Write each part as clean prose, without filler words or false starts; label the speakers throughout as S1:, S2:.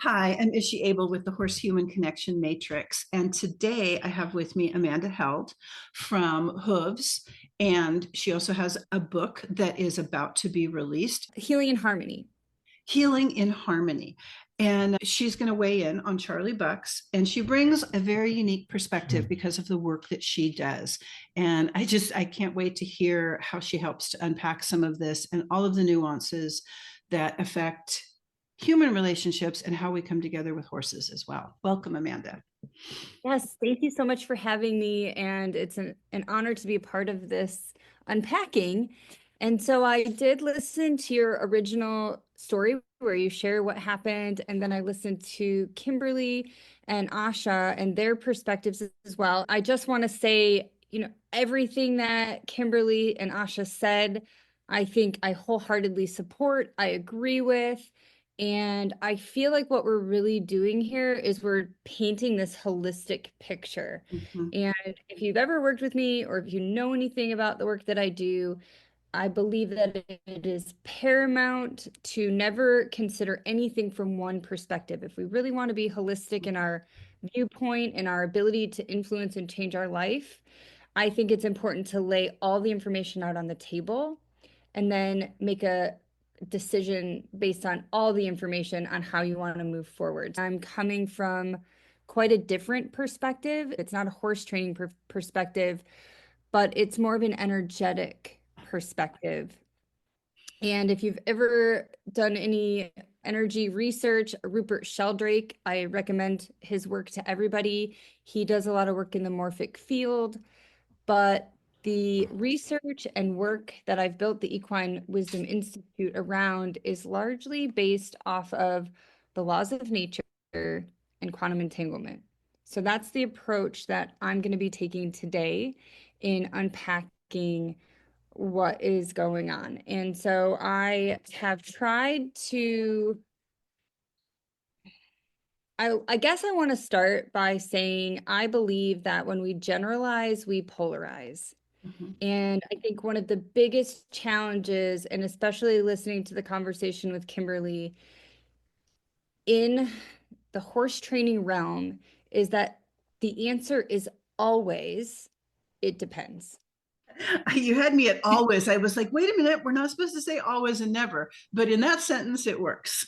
S1: Hi, I'm Ishi Abel with the Horse Human Connection Matrix. And today I have with me Amanda Held from Hooves. And she also has a book that is about to be released,
S2: Healing and Harmony.
S1: Healing in Harmony. And she's going to weigh in on Charlie Bucks. And she brings a very unique perspective because of the work that she does. And I can't wait to hear how she helps to unpack some of this and all of the nuances that affect human relationships and how we come together with horses as well. Welcome, Amanda.
S2: Yes, thank you so much for having me. And it's an honor to be a part of this unpacking. And so I did listen to your original story where you share what happened. And then I listened to Kimberly and Asha and their perspectives as well. I just want to say, everything that Kimberly and Asha said, I think I wholeheartedly support, I agree with. And I feel like what we're really doing here is we're painting this holistic picture.
S1: Mhm.
S2: And if you've ever worked with me or if you know anything about the work that I do, I believe that it is paramount to never consider anything from one perspective. If we really want to be holistic in our viewpoint and our ability to influence and change our life, I think it's important to lay all the information out on the table and then make a decision based on all the information on how you want to move forward. I'm coming from quite a different perspective. It's not a horse training perspective, but it's more of an energetic perspective. And if you've ever done any energy research, Rupert Sheldrake, I recommend his work to everybody. He does a lot of work in the morphic field, but the research and work that I've built the Equine Wisdom Institute around is largely based off of the laws of nature and quantum entanglement. So that's the approach that I'm going to be taking today in unpacking what is going on. And so I have tried to, I guess I want to start by saying I believe that when we generalize, we polarize.
S1: Mhm.
S2: And I think one of the biggest challenges, and especially listening to the conversation with Kimberly in the horse training realm, is that the answer is always, it depends.
S1: You had me at always. I was like, wait a minute, we're not supposed to say always and never, but in that sentence, it works.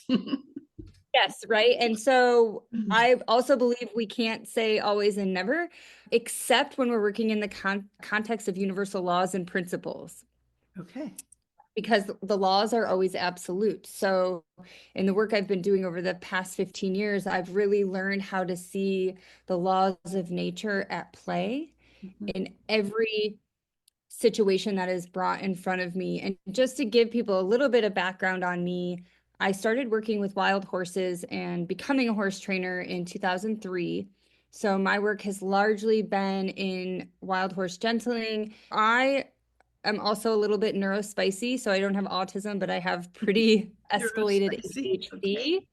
S2: Yes, right. And so I also believe we can't say always and never, except when we're working in the context of universal laws and principles,
S1: Okay.
S2: because the laws are always absolute. So in the work I've been doing over the past 15 years, I've really learned how to see the laws of nature at play
S1: Mhm.
S2: in every situation that is brought in front of me. And just to give people a little bit of background on me, I started working with wild horses and becoming a horse trainer in 2003. So my work has largely been in wild horse gentling. I am also a little bit neurospicy, so I don't have autism, but I have pretty
S1: You're
S2: escalated
S1: spicy. Okay.
S2: ADHD,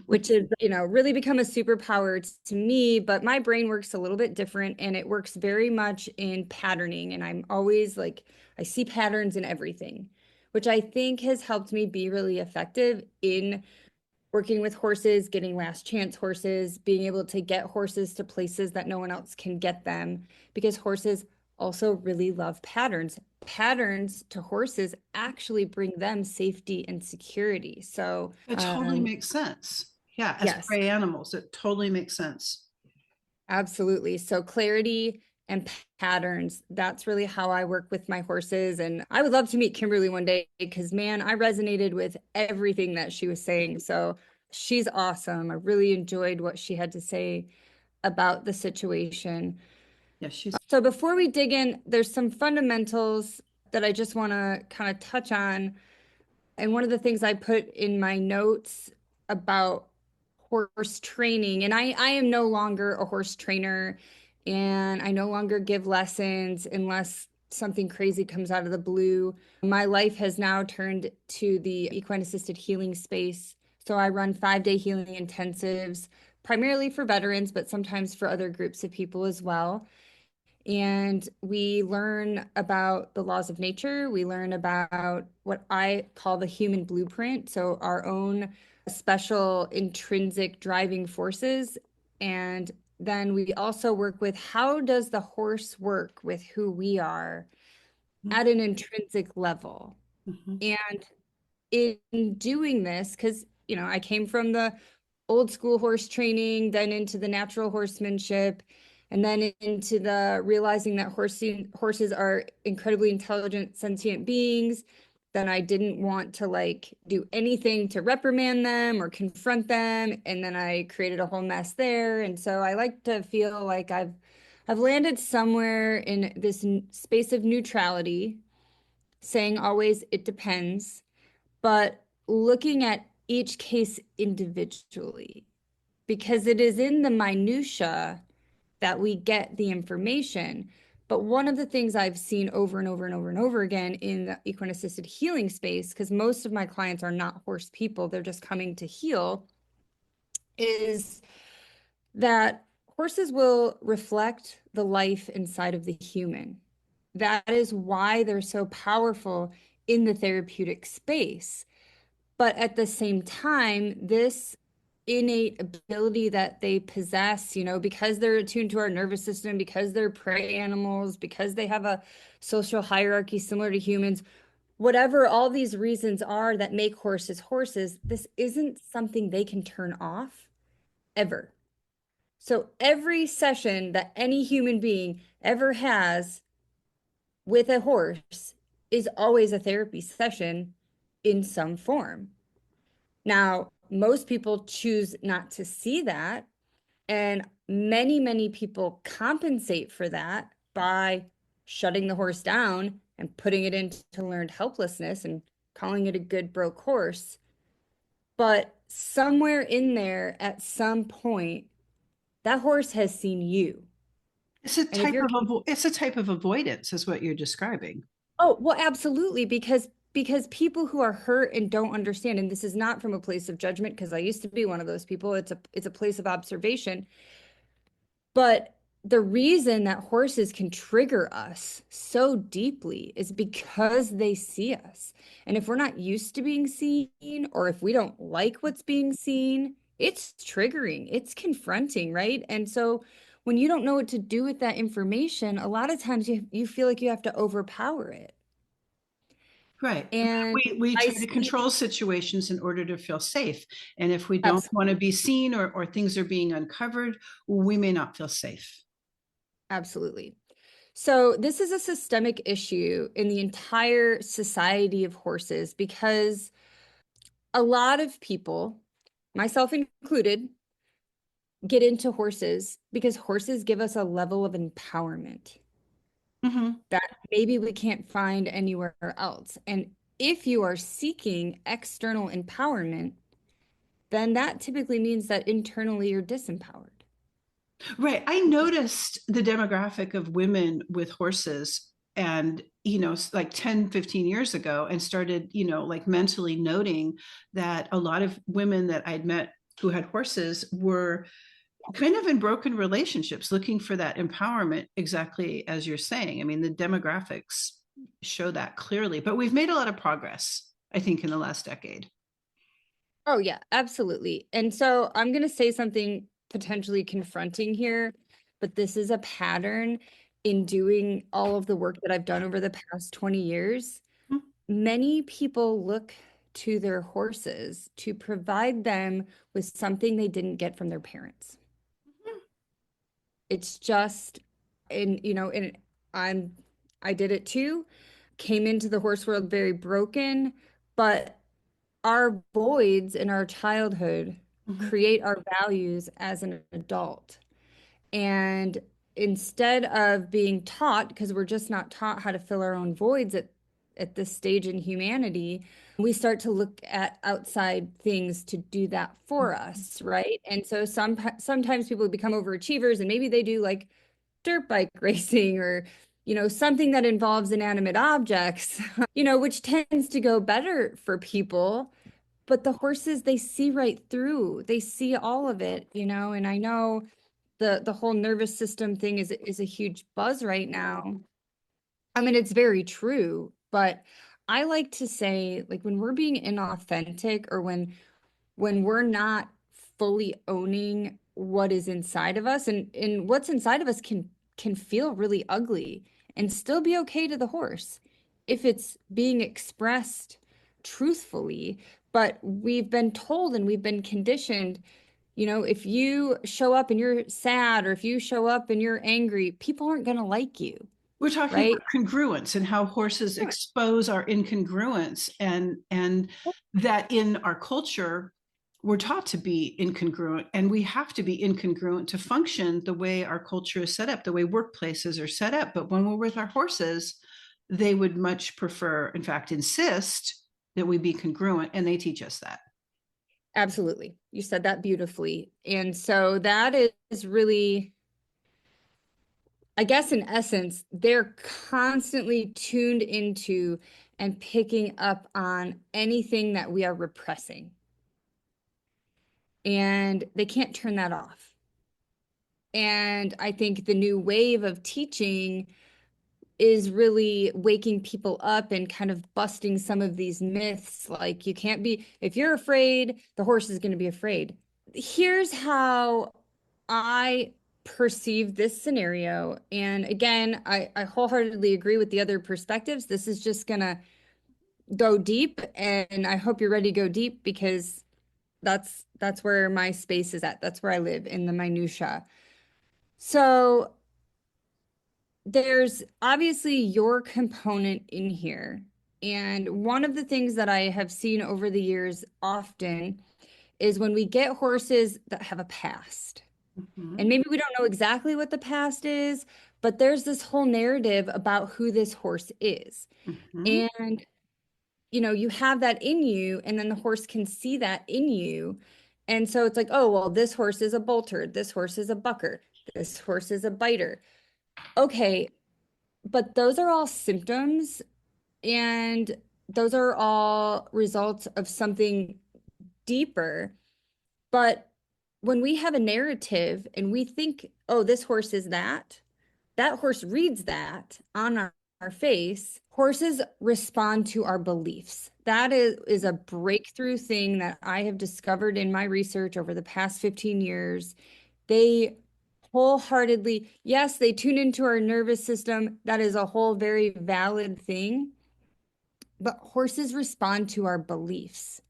S2: which is, really become a superpower to me, but my brain works a little bit different and it works very much in patterning. And I'm always like, I see patterns in everything, which I think has helped me be really effective in working with horses, getting last chance horses, being able to get horses to places that no one else can get them, because horses also really love patterns. Patterns to horses actually bring them safety and security. So,
S1: It totally makes sense. Yeah, as
S2: yes,
S1: prey animals, it totally makes sense.
S2: absolutely. So clarity and patterns, that's really how I work with my horses. And I would love to meet Kimberly one day because, man, I resonated with everything that she was saying. So she's awesome. I really enjoyed what she had to say about the situation.
S1: Yeah, she's
S2: So before we dig in, there's some fundamentals that I just want to kind of touch on. And one of the things I put in my notes about horse training, and I am no longer a horse trainer, and I no longer give lessons unless something crazy comes out of the blue. My life has now turned to the equine assisted healing space. So I run 5-day healing intensives, primarily for veterans, but sometimes for other groups of people as well. And we learn about the laws of nature. We learn about what I call the human blueprint. So our own special intrinsic driving forces. And then we also work with how does the horse work with who we are at an intrinsic level.
S1: Mhm.
S2: And in doing this, because, I came from the old school horse training, then into the natural horsemanship, and then into the realizing that horses are incredibly intelligent, sentient beings. Then I didn't want to like do anything to reprimand them or confront them. And then I created a whole mess there. And so I like to feel like I've landed somewhere in this space of neutrality, saying always it depends, but looking at each case individually, because it is in the minutia that we get the information. But one of the things I've seen over and over and over and over again in the equine assisted healing space, because most of my clients are not horse people, they're just coming to heal, is that horses will reflect the life inside of the human. That is why they're so powerful in the therapeutic space. But at the same time, this innate ability that they possess, because they're attuned to our nervous system, because they're prey animals, because they have a social hierarchy similar to humans, whatever all these reasons are that make horses horses, this isn't something they can turn off ever. So every session that any human being ever has with a horse is always a therapy session in some form. Now, most people choose not to see that, and many, many people compensate for that by shutting the horse down and putting it into learned helplessness and calling it a good broke horse. But somewhere in there, at some point, that horse has seen you. And if you're
S1: It's a type of avoidance, is what you're describing.
S2: Oh, well, absolutely, because people who are hurt and don't understand, and this is not from a place of judgment, because I used to be one of those people. It's a place of observation. But the reason that horses can trigger us so deeply is because they see us. And if we're not used to being seen, or if we don't like what's being seen, it's triggering, it's confronting, right? And so when you don't know what to do with that information, a lot of times you feel like you have to overpower it.
S1: Right.
S2: And
S1: We
S2: I
S1: try to
S2: see,
S1: control situations in order to feel safe. And if we don't want to
S2: absolutely,
S1: be seen or things are being uncovered, we may not feel safe.
S2: absolutely. So this is a systemic issue in the entire society of horses because a lot of people, myself included, get into horses because horses give us a level of empowerment
S1: Mhm.
S2: that maybe we can't find anywhere else. And if you are seeking external empowerment, then that typically means that internally you're disempowered.
S1: Right. I noticed the demographic of women with horses and, like 10, 15 years ago and started, like mentally noting that a lot of women that I'd met who had horses were kind of in broken relationships, looking for that empowerment, exactly as you're saying. I mean, the demographics show that clearly, but we've made a lot of progress, I think, in the last decade.
S2: Oh, yeah, absolutely. And so I'm going to say something potentially confronting here, but this is a pattern in doing all of the work that I've done over the past 20 years. Many people look to their horses to provide them with something they didn't get from their parents. It's just, and I'm, I did it too, came into the horse world very broken, but our voids in our childhood
S1: Mhm.
S2: create our values as an adult. And instead of being taught, because we're just not taught how to fill our own voids at this stage in humanity, we start to look at outside things to do that for us, right? And so sometimes people become overachievers and maybe they do like dirt bike racing or something that involves inanimate objects, which tends to go better for people. But the horses, they see right through. They see all of it, and I know the whole nervous system thing is a huge buzz right now. I mean, it's very true, but I like to say, like, when we're being inauthentic or when when we're not fully owning what is inside of us, and what's inside of us can feel really ugly and still be okay to the horse if it's being expressed truthfully. But we've been told and we've been conditioned, if you show up and you're sad or if you show up and you're angry, people aren't going to like you,
S1: We're talking
S2: right?
S1: about congruence and how horses expose our incongruence, and that in our culture we're taught to be incongruent, and we have to be incongruent to function the way our culture is set up, the way workplaces are set up. But when we're with our horses, they would much prefer, in fact, insist that we be congruent, and they teach us that.
S2: Absolutely. You said that beautifully. And so that is really, I guess, in essence, they're constantly tuned into and picking up on anything that we are repressing. And they can't turn that off. And I think the new wave of teaching is really waking people up and kind of busting some of these myths. Like, you can't be, if you're afraid, the horse is going to be afraid. Here's how I perceive this scenario. And again, I wholeheartedly agree with the other perspectives. This is just going to go deep, and I hope you're ready to go deep because that's where my space is at. That's where I live, in the minutia. So there's obviously your component in here. And one of the things that I have seen over the years often is when we get horses that have a past. And
S1: Mhm.
S2: maybe we don't know exactly what the past is, but there's this whole narrative about who this horse is.
S1: Mhm.
S2: And, you have that in you, and then the horse can see that in you. And so it's like, oh, well, this horse is a bolter. This horse is a bucker. This horse is a biter. Okay, but those are all symptoms, and those are all results of something deeper. But when we have a narrative and we think, oh, this horse is that, that horse reads that on our face. Horses respond to our beliefs. That is a breakthrough thing that I have discovered in my research over the past 15 years. They wholeheartedly, yes, they tune into our nervous system. That is a whole very valid thing. But horses respond to our beliefs.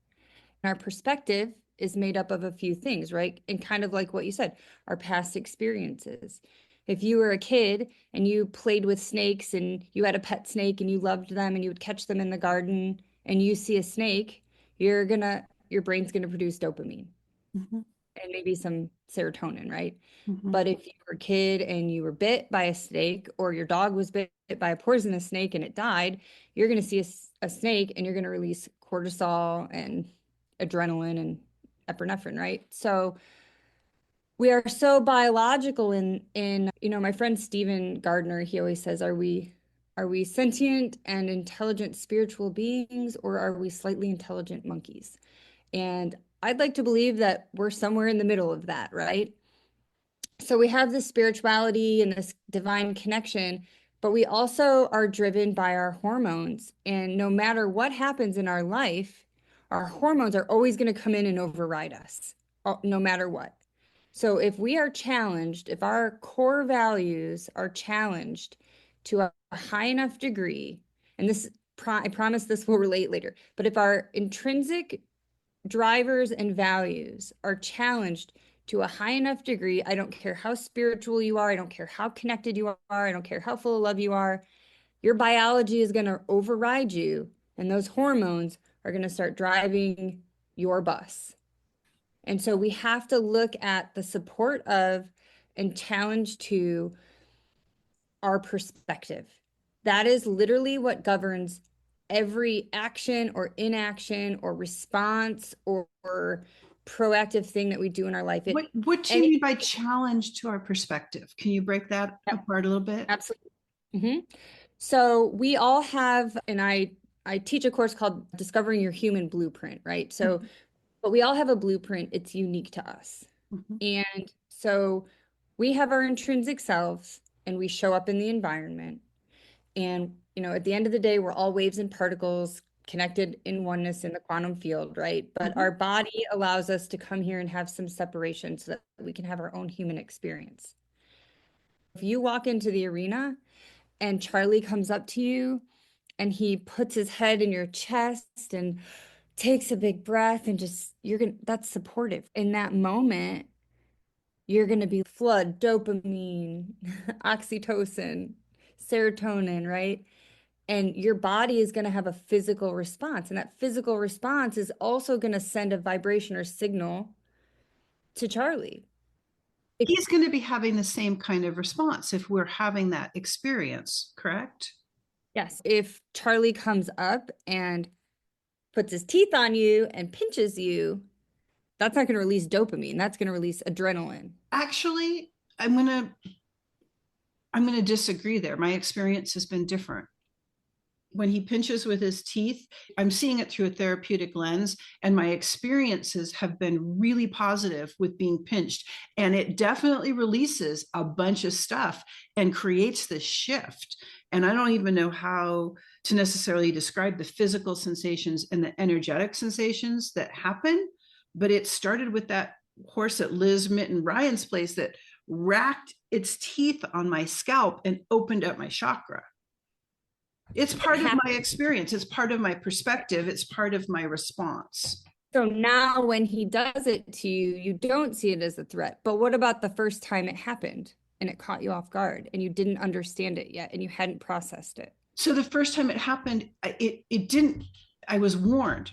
S2: And our perspective is made up of a few things, right? And kind of like what you said, our past experiences. If you were a kid and you played with snakes and you had a pet snake and you loved them and you would catch them in the garden and you see a snake, your brain's gonna produce dopamine
S1: Mhm.
S2: and maybe some serotonin, right?
S1: Mhm.
S2: But if you were a kid and you were bit by a snake, or your dog was bit by a poisonous snake and it died, you're going to see a snake and you're going to release cortisol and adrenaline and epinephrine, right? So we are so biological my friend Stephen Gardner, he always says, are we sentient and intelligent spiritual beings, or are we slightly intelligent monkeys? And I'd like to believe that we're somewhere in the middle of that, right? So we have this spirituality and this divine connection, but we also are driven by our hormones. And no matter what happens in our life, our hormones are always going to come in and override us, no matter what. So if we are challenged, if our core values are challenged to a high enough degree, and I promise this will relate later, but if our intrinsic drivers and values are challenged to a high enough degree, I don't care how spiritual you are, I don't care how connected you are, I don't care how full of love you are, your biology is going to override you, and those hormones are going to start driving your bus. And so we have to look at the support of and challenge to our perspective. That is literally what governs every action or inaction or response or proactive thing that we do in our life.
S1: What do you
S2: Any,
S1: mean by challenge to our perspective? Can you break that
S2: yep,
S1: apart a little bit?
S2: absolutely. hmm So we all have, and I teach a course called Discovering Your Human Blueprint, right? So,
S1: Mhm.
S2: but we all have a blueprint. It's unique to us.
S1: Mhm.
S2: And so we have our intrinsic selves and we show up in the environment. And, at the end of the day, we're all waves and particles connected in oneness in the quantum field, right? But
S1: Mhm.
S2: our body allows us to come here and have some separation so that we can have our own human experience. If you walk into the arena and Charlie comes up to you and he puts his head in your chest and takes a big breath and just, that's supportive. In that moment, you're going to be flood dopamine, oxytocin, serotonin, right? And your body is going to have a physical response. And that physical response is also going to send a vibration or signal to Charlie.
S1: He's going to be having the same kind of response if we're having that experience, correct?
S2: Yes. If Charlie comes up and puts his teeth on you and pinches you, that's not going to release dopamine. That's going to release adrenaline.
S1: Actually, I'm going to disagree there. My experience has been different. When he pinches with his teeth, I'm seeing it through a therapeutic lens, and my experiences have been really positive with being pinched. And it definitely releases a bunch of stuff and creates this shift. And I don't even know how to necessarily describe the physical sensations and the energetic sensations that happen. But it started with that horse at Liz Mitten Ryan's place that racked its teeth on my scalp and opened up my chakra. It's part of my experience. It's part of my perspective. It's part of my response.
S2: So now when he does it to you, you don't see it as a threat. But what about the first time it happened and it caught you off guard and you didn't understand it yet and you hadn't processed it?
S1: So the first time it happened, it didn't. I was warned.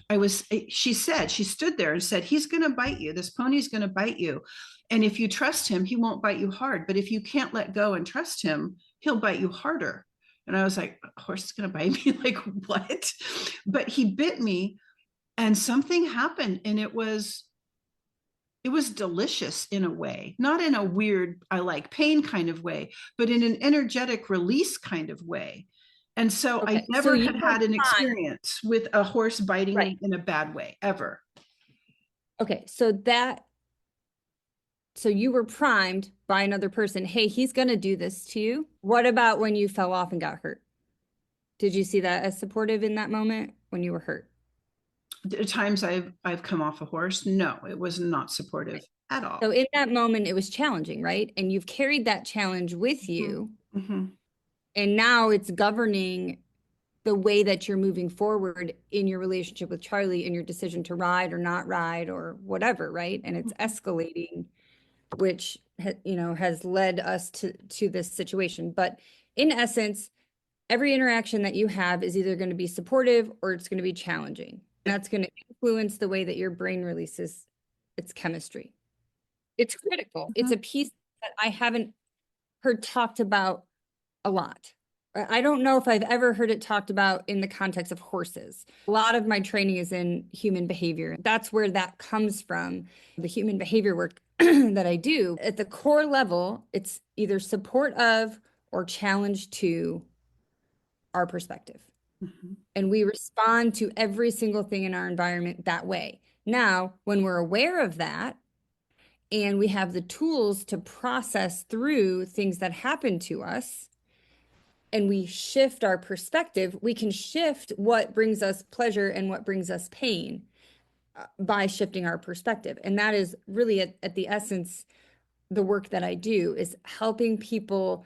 S1: She said, she stood there and said, he's going to bite you. This pony's going to bite you. And if you trust him, he won't bite you hard. But if you can't let go and trust him, he'll bite you harder. And I was like, a horse is going to bite me? Like, what? But he bit me and something happened, and it was delicious in a way, not in a weird, I like pain kind of way, but in an energetic release kind of way. And so I
S2: Okay,
S1: never
S2: you
S1: had
S2: were
S1: had an
S2: primed.
S1: experience with a horse biting
S2: Right.
S1: me in a bad way ever.
S2: Okay, so you were primed by another person. Hey, he's going to do this to you. What about when you fell off and got hurt? Did you see that as supportive in that moment when you were hurt?
S1: The times I've come off a horse, no, it was not supportive at all.
S2: So in that moment, it was challenging, right? And you've carried that challenge with you.
S1: Mm-hmm.
S2: And now it's governing the way that you're moving forward in your relationship with Charlie and your decision to ride or not ride or whatever, right? And it's escalating, which has led us to this situation. But in essence, every interaction that you have is either going to be supportive or it's going to be challenging. And that's going to influence the way that your brain releases its chemistry. It's critical. It's a piece that I haven't heard talked about a lot. I don't know if I've ever heard it talked about in the context of horses. A lot of my training is in human behavior. That's where that comes from, the human behavior work that I do. At the core level, it's either support of or challenge to our perspective.
S1: Mm-hmm.
S2: And we respond to every single thing in our environment that way. Now, when we're aware of that, and we have the tools to process through things that happen to us, and we shift our perspective, we can shift what brings us pleasure and what brings us pain by shifting our perspective. And that is really at the essence, the work that I do is helping people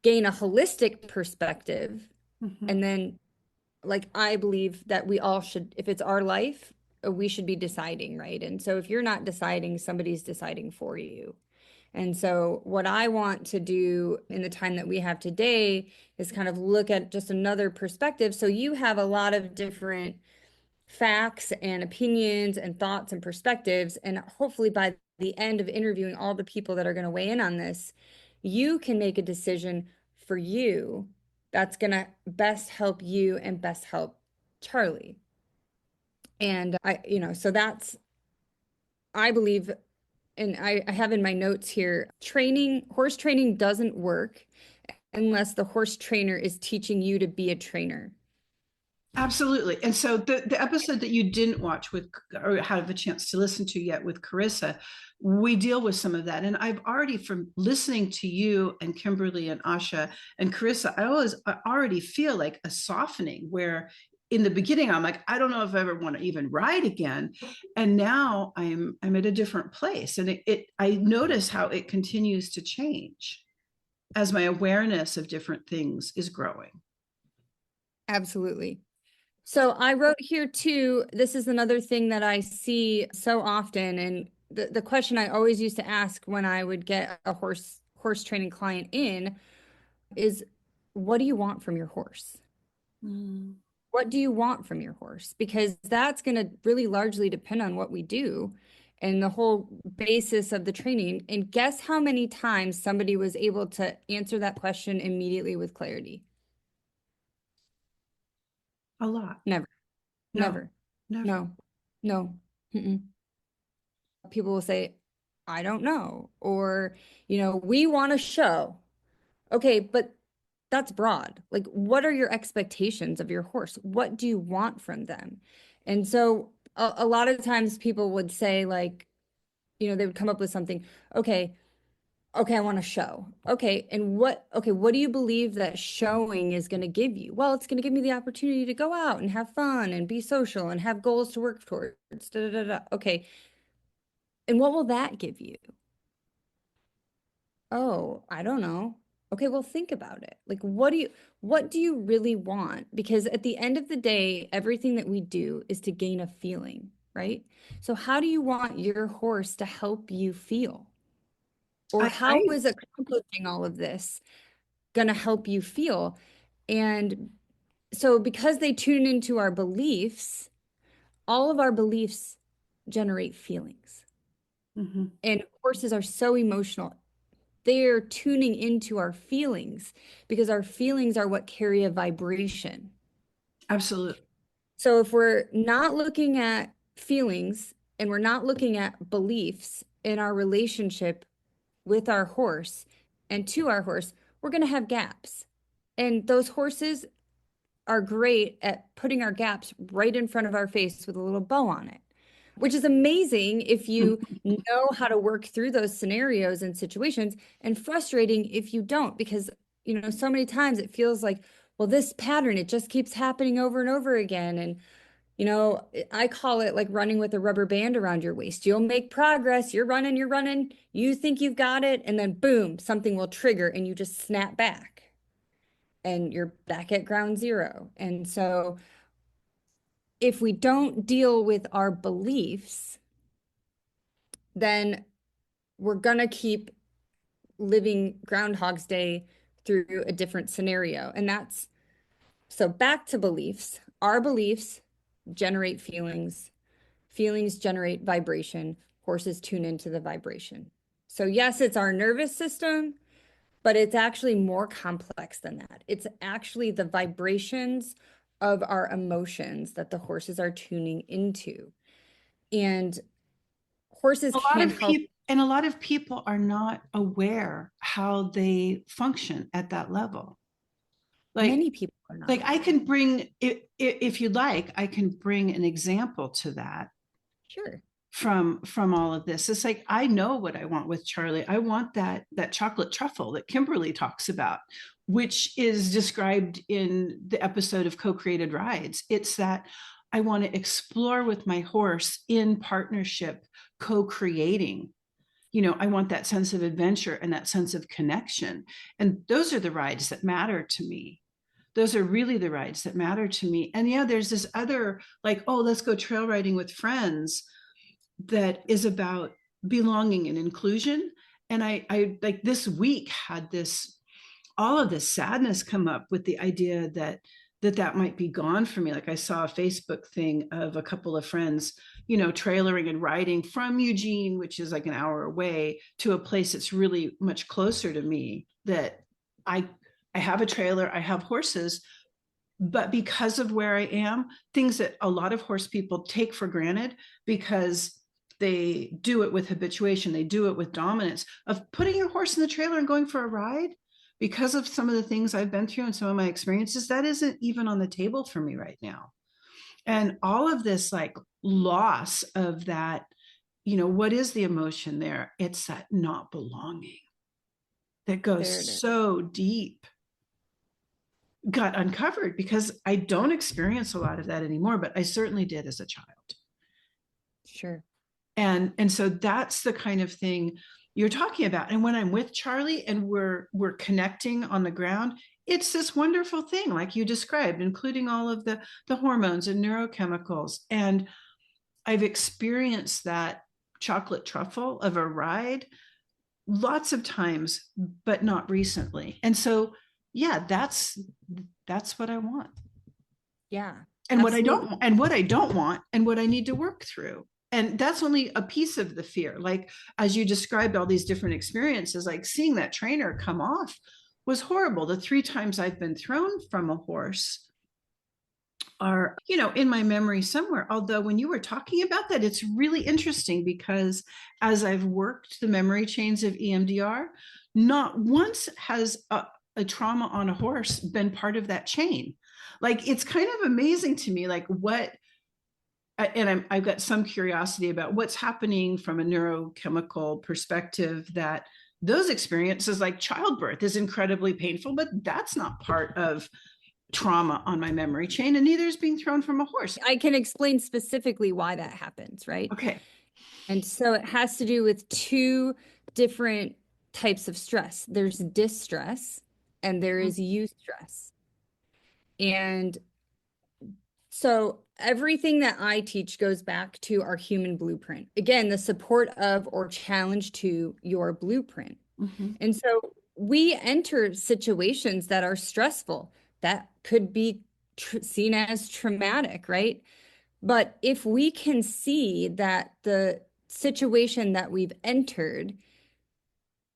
S2: gain a holistic perspective.
S1: Mm-hmm.
S2: And then, like, I believe that we all should, if it's our life, we should be deciding, right? And so if you're not deciding, somebody's deciding for you. And so what I want to do in the time that we have today is kind of look at just another perspective. So you have a lot of different facts and opinions and thoughts and perspectives. And hopefully by the end of interviewing all the people that are going to weigh in on this, you can make a decision for you that's going to best help you and best help Charlie. And so I believe, and I have in my notes here, horse training doesn't work unless the horse trainer is teaching you to be a trainer.
S1: Absolutely. And so the episode that you didn't watch with or have a chance to listen to yet with Carissa, we deal with some of that. And I've already, from listening to you and Kimberly and Asha and Carissa, I already feel like a softening where in the beginning, I'm like, I don't know if I ever want to even ride again. And now I'm at a different place. And I notice how it continues to change as my awareness of different things is growing.
S2: Absolutely. So I wrote here too, this is another thing that I see so often. And the question I always used to ask when I would get a horse training client in is, what do you want from your horse?
S1: Mm.
S2: What do you want from your horse? Because that's going to really largely depend on what we do and the whole basis of the training. And guess how many times somebody was able to answer that question immediately with clarity?
S1: A lot.
S2: Never,
S1: No,
S2: never,
S1: never.
S2: no, no. Mm-mm. People will say, I don't know, or, we want to show. Okay, but that's broad. Like, what are your expectations of your horse? What do you want from them? And so a lot of times people would say, like, they would come up with something. Okay, okay, I want to show. Okay, and what do you believe that showing is going to give you? Well, it's going to give me the opportunity to go out and have fun and be social and have goals to work towards. Da, da, da, da. Okay, and what will that give you? Oh, I don't know. Okay, well, think about it. Like, what do you really want? Because at the end of the day, everything that we do is to gain a feeling, right? So how do you want your horse to help you feel? Or how
S1: I
S2: is accomplishing all of this going to help you feel? And so because they tune into our beliefs, all of our beliefs generate feelings.
S1: Mhm.
S2: And horses are so emotional. They're tuning into our feelings because our feelings are what carry a vibration.
S1: Absolutely.
S2: So if we're not looking at feelings and we're not looking at beliefs in our relationship with our horse and to our horse, we're going to have gaps. And those horses are great at putting our gaps right in front of our face with a little bow on it, which is amazing if you know how to work through those scenarios and situations, and frustrating if you don't, because, so many times it feels like, well, this pattern, it just keeps happening over and over again. And, I call it like running with a rubber band around your waist. You'll make progress. You're running, you think you've got it, and then boom, something will trigger and you just snap back and you're back at ground zero. And so if we don't deal with our beliefs, then we're going to keep living Groundhog's Day through a different scenario. And that's so back to beliefs. Our beliefs generate feelings, feelings generate vibration. Horses tune into the vibration. So, yes, it's our nervous system, but it's actually more complex than that. It's actually the vibrations of our emotions that the horses are tuning into. And horses
S1: A lot
S2: can't
S1: of
S2: help.
S1: people and a lot of people are not aware how they function at that level. Like
S2: Many people are not
S1: like I
S2: aware.
S1: can bring if you'd like, I can bring an example to that
S2: Sure.
S1: from all of this. It's like I know what I want with Charlie. I want that chocolate truffle that Kimberly talks about, which is described in the episode of Co-Created Rides. It's that I want to explore with my horse in partnership, co-creating. I want that sense of adventure and that sense of connection. And those are the rides that matter to me. Those are really the rides that matter to me. And yeah, there's this other, like, oh, let's go trail riding with friends, that is about belonging and inclusion. And I like this week had this, all of this sadness come up with the idea that might be gone for me. Like I saw a Facebook thing of a couple of friends, trailering and riding from Eugene, which is like an hour away, to a place that's really much closer to me, that I I have a trailer, I have horses, but because of where I am, things that a lot of horse people take for granted because they do it with habituation, they do it with dominance, of putting your horse in the trailer and going for a ride, because of some of the things I've been through and some of my experiences, that isn't even on the table for me right now. And all of this like loss of that, what is the emotion there? It's that not belonging that goes
S2: There it is.
S1: so deep. got uncovered, because I don't experience a lot of that anymore, but I certainly did as a child.
S2: Sure.
S1: And so that's the kind of thing you're talking about. And when I'm with Charlie and we're connecting on the ground, it's this wonderful thing like you described, including all of the hormones and neurochemicals. And I've experienced that chocolate truffle of a ride lots of times, but not recently. And so, yeah, that's what I want.
S2: Yeah,
S1: And what I
S2: absolutely.
S1: don't, and what I don't want, and what I need to work through. And that's only a piece of the fear. Like, as you described all these different experiences, like seeing that trainer come off was horrible. The 3 times I've been thrown from a horse are, in my memory somewhere. Although when you were talking about that, it's really interesting, because as I've worked the memory chains of EMDR, not once has a trauma on a horse been part of that chain. Like, it's kind of amazing to me, like what, and I've got some curiosity about what's happening from a neurochemical perspective, that those experiences, like childbirth, is incredibly painful, but that's not part of trauma on my memory chain, and neither is being thrown from a horse.
S2: I can explain specifically why that happens, right?
S1: Okay.
S2: And so it has to do with two different types of stress. There's distress and there is eustress. And so everything that I teach goes back to our human blueprint. Again, the support of or challenge to your blueprint.
S1: Mm-hmm.
S2: And so we enter situations that are stressful, that could be seen as traumatic, right? But if we can see that the situation that we've entered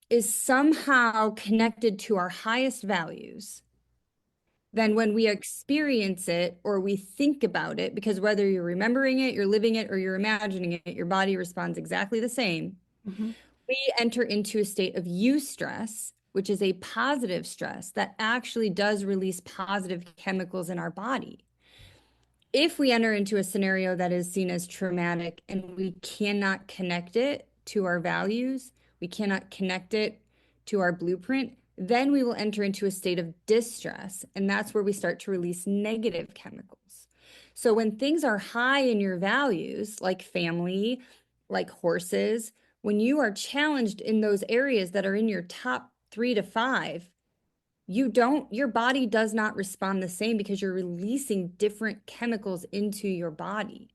S2: is somehow connected to our highest values, then when we experience it or we think about it, because whether you're remembering it, you're living it, or you're imagining it, your body responds exactly the same.
S1: Mm-hmm.
S2: We enter into a state of eustress, which is a positive stress that actually does release positive chemicals in our body. If we enter into a scenario that is seen as traumatic and we cannot connect it to our values, we cannot connect it to our blueprint, then we will enter into a state of distress. And that's where we start to release negative chemicals. So when things are high in your values, like family, like horses, when you are challenged in those areas that are in your top 3 to 5, your body does not respond the same because you're releasing different chemicals into your body.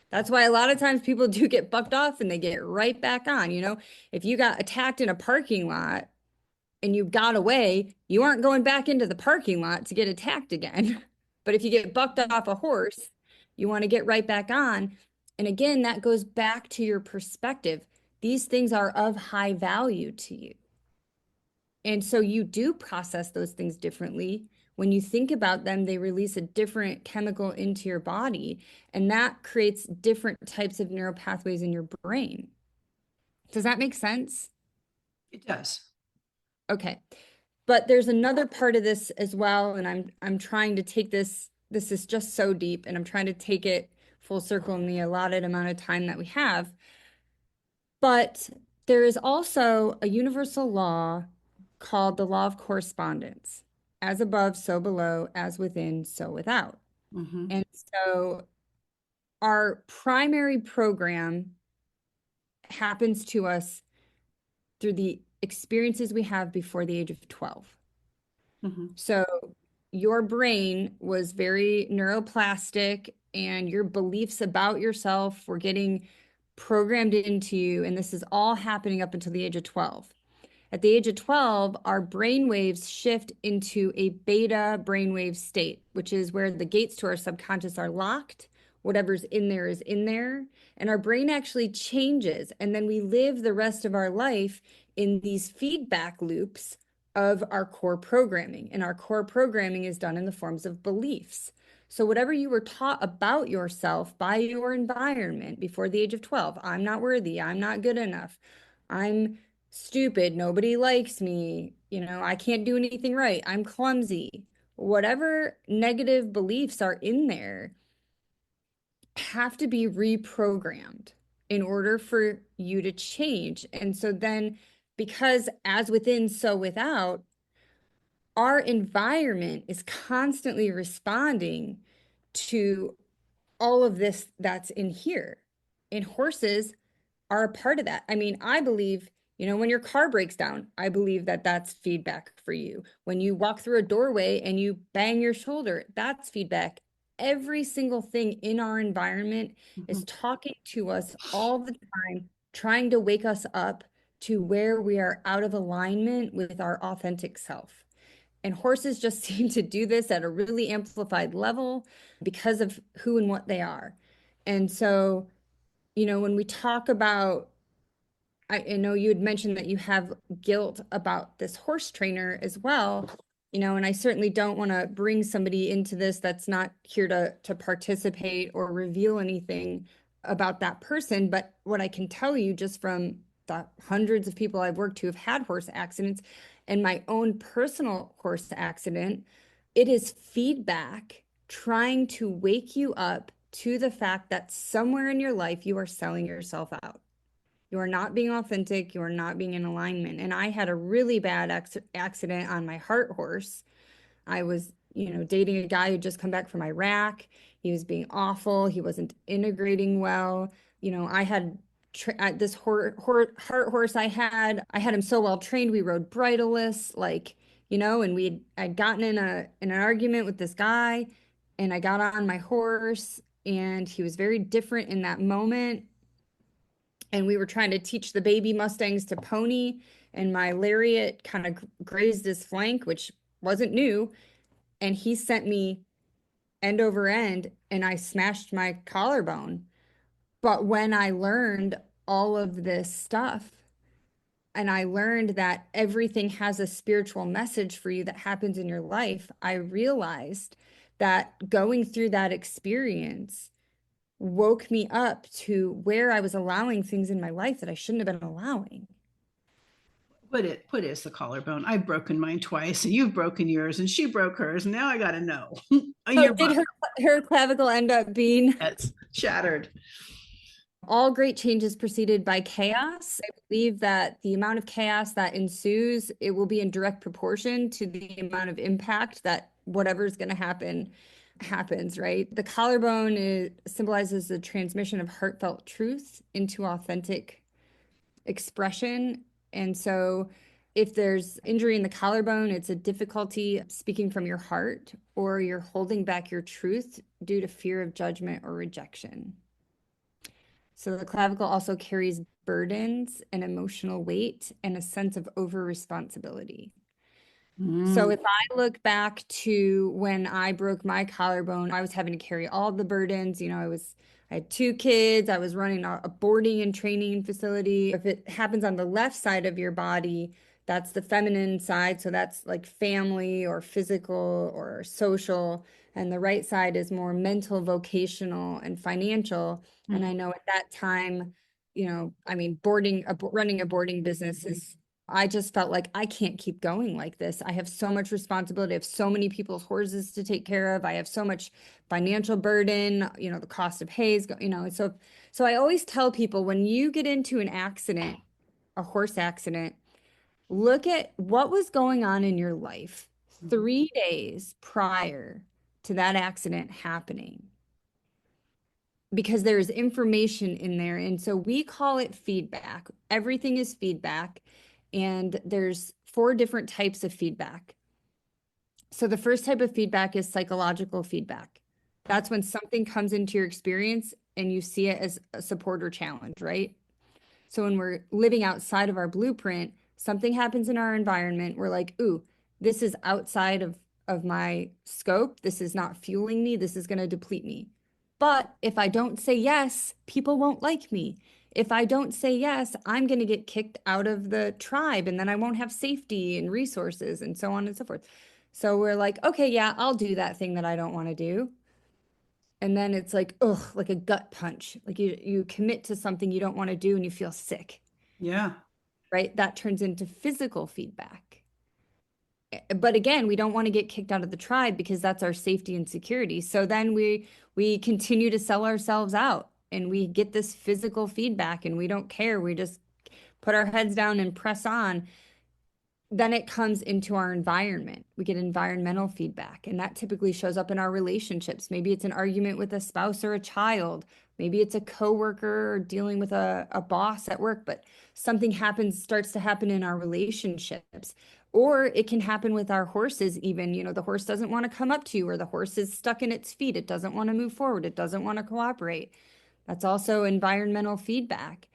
S2: That's why a lot of times people do get bucked off and they get right back on. If you got attacked in a parking lot and you got away, you aren't going back into the parking lot to get attacked again. But if you get bucked off a horse, you want to get right back on. And again, that goes back to your perspective. These things are of high value to you. And so you do process those things differently. When you think about them, they release a different chemical into your body, and that creates different types of neural pathways in your brain. Does that make sense?
S1: It does.
S2: Okay. But there's another part of this as well, and I'm trying to take this is just so deep, and I'm trying to take it full circle in the allotted amount of time that we have. But there is also a universal law called the law of correspondence. As above, so below, as within, so without.
S1: Mm-hmm.
S2: And so our primary program happens to us through the experiences we have before the age of 12.
S1: Mm-hmm.
S2: So your brain was very neuroplastic, and your beliefs about yourself were getting programmed into you. And this is all happening up until the age of 12. At the age of 12, our brain waves shift into a beta brainwave state, which is where the gates to our subconscious are locked. Whatever's in there is in there. And our brain actually changes. And then we live the rest of our life in these feedback loops of our core programming. And our core programming is done in the forms of beliefs. So whatever you were taught about yourself by your environment before the age of 12, I'm not worthy, I'm not good enough, I'm stupid, nobody likes me, I can't do anything right, I'm clumsy. Whatever negative beliefs are in there have to be reprogrammed in order for you to change. And so then, because as within, so without, our environment is constantly responding to all of this that's in here. And horses are a part of that. I mean, I believe, when your car breaks down, I believe that that's feedback for you. When you walk through a doorway and you bang your shoulder, that's feedback. Every single thing in our environment is
S1: Mhm.
S2: talking to us all the time, trying to wake us up to where we are out of alignment with our authentic self. And horses just seem to do this at a really amplified level because of who and what they are. And so, when we talk about, I know you had mentioned that you have guilt about this horse trainer as well, and I certainly don't want to bring somebody into this that's not here to participate or reveal anything about that person. But what I can tell you just from the hundreds of people I've worked who have had horse accidents and my own personal horse accident, it is feedback trying to wake you up to the fact that somewhere in your life you are selling yourself out. You are not being authentic. You are not being in alignment. And I had a really bad accident on my heart horse. I was, dating a guy who just come back from Iraq. He was being awful. He wasn't integrating well. I had this heart horse I had him so well trained. We rode bridleless, like, and I'd gotten in an argument with this guy, and I got on my horse, and he was very different in that moment, and we were trying to teach the baby Mustangs to pony, and my lariat kind of grazed his flank, which wasn't new, and he sent me end over end, and I smashed my collarbone. But when I learned all of this stuff, and I learned that everything has a spiritual message for you that happens in your life, I realized that going through that experience woke me up to where I was allowing things in my life that I shouldn't have been allowing.
S1: What is the collarbone? I've broken mine twice, and you've broken yours, and she broke hers, and now I got to know. In
S2: So
S1: your
S2: did
S1: book,
S2: her clavicle end up being
S1: that's shattered.
S2: all great changes preceded by chaos? I believe that the amount of chaos that ensues, it will be in direct proportion to the amount of impact that whatever's going to happen happens, right? The collarbone symbolizes the transmission of heartfelt truth into authentic expression. And so if there's injury in the collarbone, it's a difficulty speaking from your heart, or you're holding back your truth due to fear of judgment or rejection. So the clavicle also carries burdens and emotional weight and a sense of over responsibility. So
S1: Mm.
S2: if I look back to when I broke my collarbone, I was having to carry all the burdens. I had two kids, I was running a boarding and training facility. If it happens on the left side of your body, that's the feminine side. So that's like family or physical or social. And the right side is more mental, vocational, and financial. And I know at that time, I mean, running a boarding business is I just felt like I can't keep going like this. I have so much responsibility. I have so many people's horses to take care of. I have so much financial burden, the cost of hay is, so I always tell people when you get into an accident, a horse accident, look at what was going on in your life 3 days prior to that accident happening, because there is information in there. And so we call it feedback. Everything is feedback. And there's 4 different types of feedback. So the first type of feedback is psychological feedback. That's when something comes into your experience and you see it as a support or challenge, right? So when we're living outside of our blueprint, something happens in our environment. We're like, ooh, this is outside of my scope. This is not fueling me. This is going to deplete me. But if I don't say yes, people won't like me. If I don't say yes, I'm going to get kicked out of the tribe, and then I won't have safety and resources and so on and so forth. So we're like, okay, yeah, I'll do that thing that I don't want to do. And then it's like, ugh, like a gut punch. Like you commit to something you don't want to do and you feel sick,
S1: Yeah.
S2: right? That turns into physical feedback. But again, we don't want to get kicked out of the tribe because that's our safety and security. So then we continue to sell ourselves out, and we get this physical feedback, and we don't care. We just put our heads down and press on. then it comes into our environment. We get environmental feedback, and that typically shows up in our relationships. Maybe it's an argument with a spouse or a child. Maybe it's a coworker or dealing with a boss at work, but something starts to happen in our relationships. Or it can happen with our horses, even, the horse doesn't want to come up to you, or the horse is stuck in its feet. It doesn't want to move forward. It doesn't want to cooperate. That's also environmental feedback.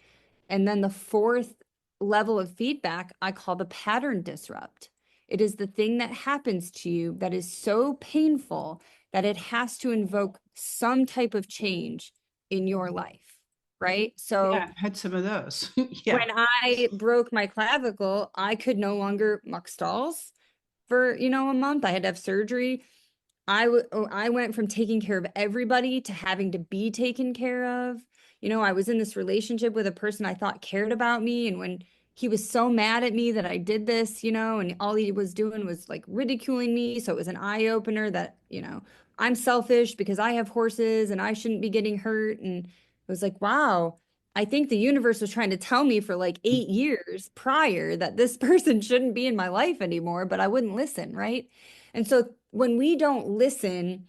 S2: And then the fourth level of feedback I call the pattern disrupt. It is the thing that happens to you that is so painful that it has to invoke some type of change in your life, right? So
S1: Yeah, I've had some of those. Yeah.
S2: when I broke my clavicle, I could no longer muck stalls for, a month. I had to have surgery. I went from taking care of everybody to having to be taken care of. I was in this relationship with a person I thought cared about me. And when he was so mad at me that I did this, and all he was doing was like ridiculing me. So it was an eye opener that, I'm selfish because I have horses and I shouldn't be getting hurt. And it was like, wow, I think the universe was trying to tell me for like 8 years prior that this person shouldn't be in my life anymore, but I wouldn't listen, right? And so when we don't listen,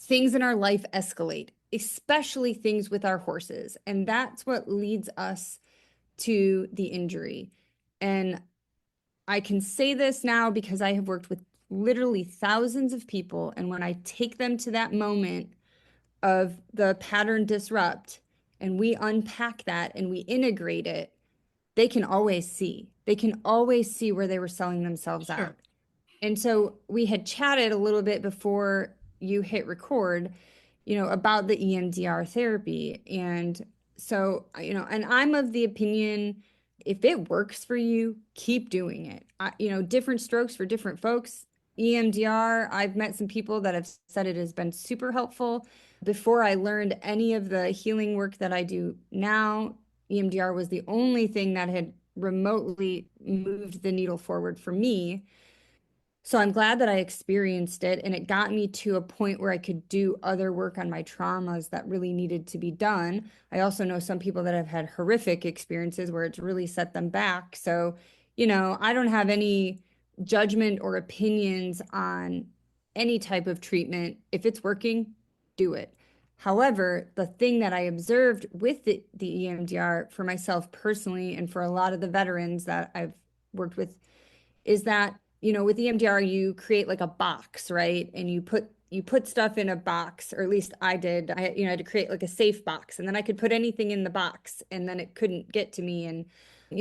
S2: things in our life escalate, especially things with our horses. And that's what leads us to the injury. And I can say this now because I have worked with literally thousands of people. And when I take them to that moment of the pattern disrupt and we unpack that and we integrate it, they can always see. They can always see where they were selling themselves
S1: Sure.
S2: out. And so we had chatted a little bit before you hit record, about the EMDR therapy. And so, and I'm of the opinion, if it works for you, keep doing it. Different strokes for different folks. EMDR, I've met some people that have said it has been super helpful. Before I learned any of the healing work that I do now, EMDR was the only thing that had remotely moved the needle forward for me. So I'm glad that I experienced it, and it got me to a point where I could do other work on my traumas that really needed to be done. I also know some people that have had horrific experiences where it's really set them back. So, I don't have any judgment or opinions on any type of treatment. If it's working, do it. However, the thing that I observed with the EMDR for myself personally, and for a lot of the veterans that I've worked with, is that with EMDR, you create like a box, right? And you put stuff in a box, or at least I did. I had to create like a safe box, and then I could put anything in the box, and then it couldn't get to me. And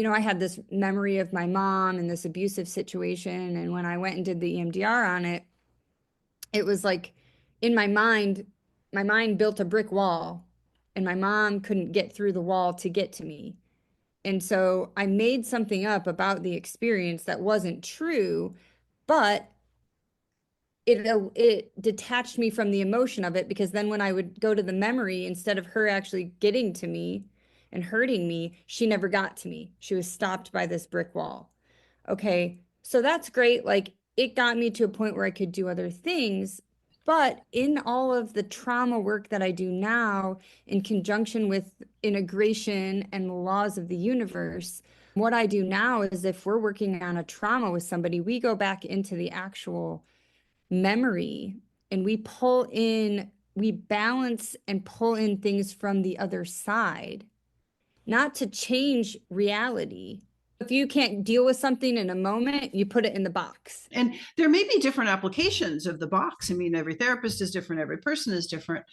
S2: I had this memory of my mom in this abusive situation, and when I went and did the EMDR on it, it was like in my mind built a brick wall, and my mom couldn't get through the wall to get to me. And so I made something up about the experience that wasn't true, but it detached me from the emotion of it, because then when I would go to the memory, instead of her actually getting to me and hurting me, she never got to me. She was stopped by this brick wall. Okay, so that's great. Like, it got me to a point where I could do other things. But in all of the trauma work that I do now, in conjunction with integration and the laws of the universe, what I do now is, if we're working on a trauma with somebody, we go back into the actual memory and we balance and pull in things from the other side, not to change reality. If you can't deal with something in a moment, you put it in the box.
S1: And there may be different applications of the box. I mean, every therapist is different, every person is different.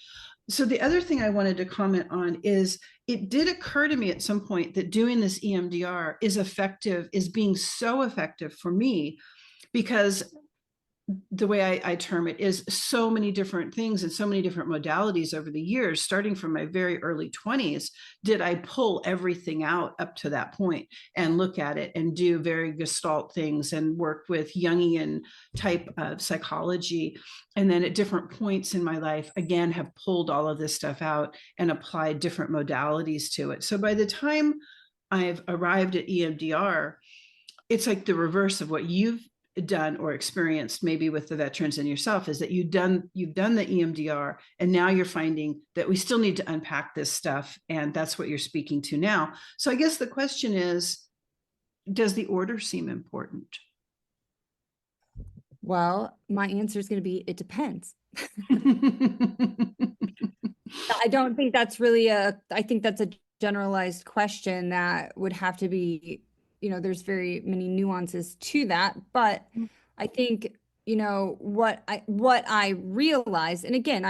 S1: So the other thing I wanted to comment on is, it did occur to me at some point that doing this EMDR is being so effective for me, because the way I term it is, so many different things and so many different modalities over the years, starting from my very early 20s, did I pull everything out up to that point and look at it and do very gestalt things and work with Jungian type of psychology. And then at different points in my life, again, have pulled all of this stuff out and applied different modalities to it. So by the time I've arrived at EMDR, it's like the reverse of what you've done or experienced, maybe with the veterans and yourself, is that you've done the EMDR, and now you're finding that we still need to unpack this stuff, and that's what you're speaking to now. So I guess the question is, does the order seem important?
S2: Well, my answer is going to be, it depends. I don't think that's really I think that's a generalized question that would have to be, there's very many nuances to that. But I think, what I realized, and again,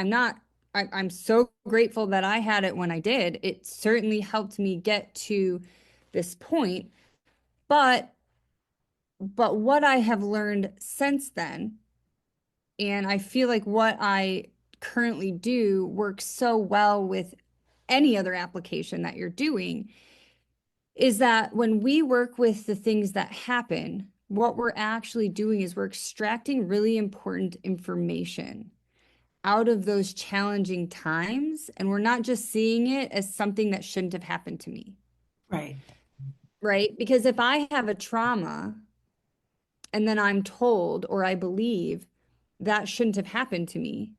S2: I'm so grateful that I had it when I did. It certainly helped me get to this point. But what I have learned since then, and I feel like what I currently do works so well with any other application that you're doing, is that when we work with the things that happen, what we're actually doing is we're extracting really important information out of those challenging times. And we're not just seeing it as something that shouldn't have happened to me,
S1: Right.
S2: right? Because if I have a trauma and then I'm told or I believe that shouldn't have happened to me,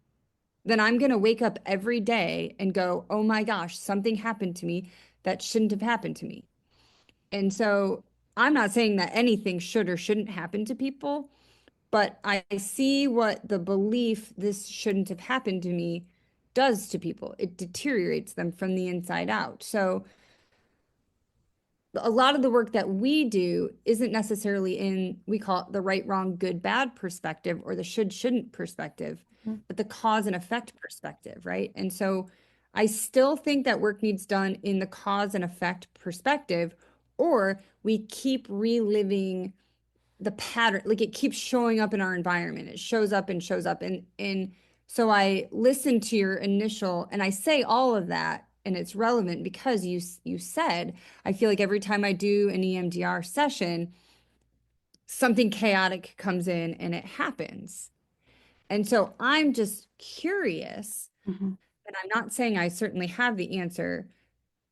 S2: then I'm going to wake up every day and go, oh my gosh, something happened to me that shouldn't have happened to me. And so I'm not saying that anything should or shouldn't happen to people, but I see what the belief this shouldn't have happened to me does to people. It deteriorates them from the inside out. So a lot of the work that we do isn't necessarily in, we call it the right, wrong, good, bad perspective or the should, shouldn't perspective, but the cause and effect perspective, right? And so I still think that work needs done in the cause and effect perspective, or we keep reliving the pattern, like it keeps showing up in our environment. It shows up and shows up. And so I listen to your initial, and I say all of that, and it's relevant because you said, I feel like every time I do an EMDR session, something chaotic comes in and it happens. And so I'm just curious,
S1: Mhm.
S2: and I'm not saying I certainly have the answer,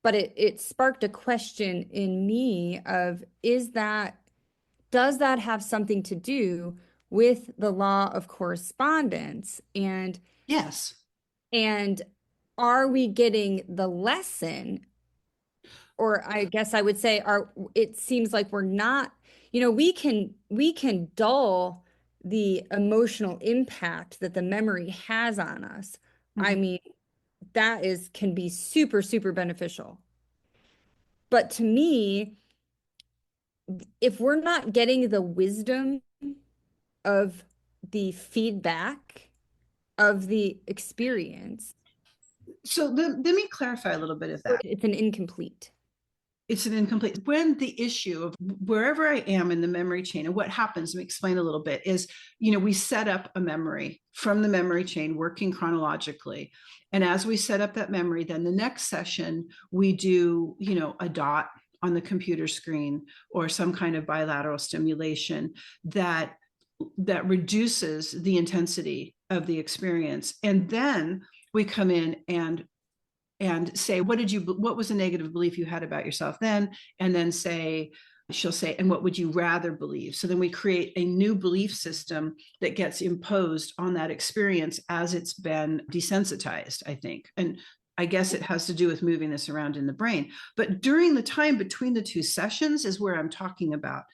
S2: but it sparked a question in me of, does that have something to do with the law of correspondence?
S1: Yes.
S2: And are we getting the lesson? Or I guess I would say, it seems like we're not, we can dull the emotional impact that the memory has on us. I
S1: Mhm.
S2: mean, can be super, super beneficial. But to me, if we're not getting the wisdom of the feedback of the experience,
S1: So let me clarify a little bit of that.
S2: it's an incomplete.
S1: It's an incomplete. When the issue of wherever I am in the memory chain and what happens, let me explain a little bit, is, we set up a memory from the memory chain working chronologically. And as we set up that memory, then the next session, we do, a dot on the computer screen or some kind of bilateral stimulation that reduces the intensity of the experience. And then we come in and say, what was a negative belief you had about yourself then? And then she'll say, and what would you rather believe? So then we create a new belief system that gets imposed on that experience as it's been desensitized, I think. And I guess it has to do with moving this around in the brain. But during the time between the two sessions is where I'm talking about.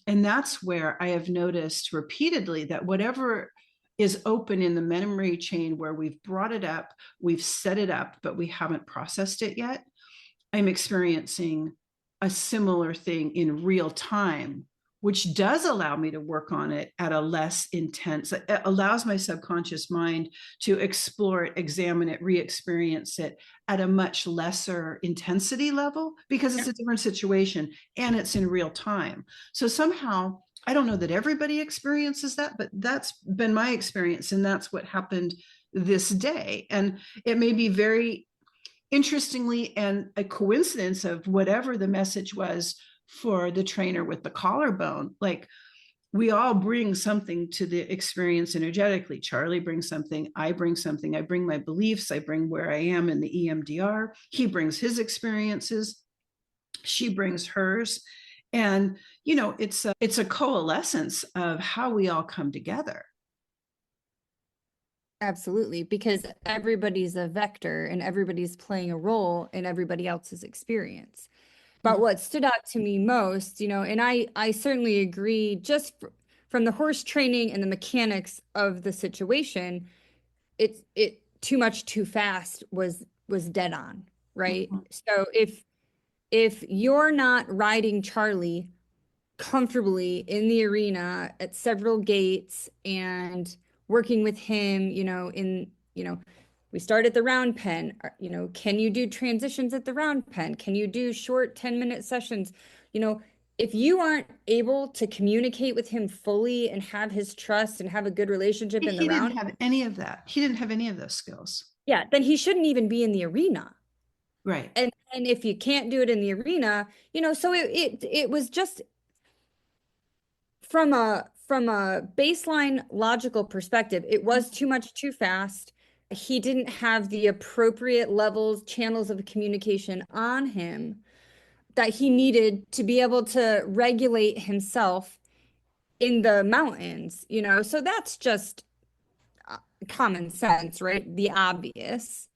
S1: And that's where I have noticed repeatedly that whatever is open in the memory chain where we've brought it up, we've set it up, but we haven't processed it yet, I'm experiencing a similar thing in real time, which does allow me to work on it at a less intense, it allows my subconscious mind to explore it, examine it, re-experience it at a much lesser intensity level because it's a different situation and it's in real time. So somehow, I don't know that everybody experiences that, but that's been my experience. And that's what happened this day. And it may be very interestingly and a coincidence of whatever the message was for the trainer with the collarbone. Like, we all bring something to the experience energetically. Charlie brings something, I bring something, I bring my beliefs, I bring where I am in the EMDR, he brings his experiences, she brings hers. And it's a coalescence of how we all come together.
S2: Absolutely, because everybody's a vector and everybody's playing a role in everybody else's experience. But what stood out to me most, and I certainly agree, just from the horse training and the mechanics of the situation, it too much too fast was dead on, right?
S1: Mhm.
S2: So if you're not riding Charlie comfortably in the arena at several gates and working with him, we start at the round pen. Can you do transitions at the round pen? Can you do short 10-minute sessions? You know, if you aren't able to communicate with him fully and have his trust and have a good relationship in the
S1: He didn't
S2: round,
S1: have any of that. He didn't have any of those skills.
S2: yeah, then he shouldn't even be in the arena.
S1: Right.
S2: And if you can't do it in the arena, so it was just from a baseline logical perspective, it was too much too fast. He didn't have the appropriate levels, channels of communication on him that he needed to be able to regulate himself in the mountains. So that's just common sense, right? The obvious.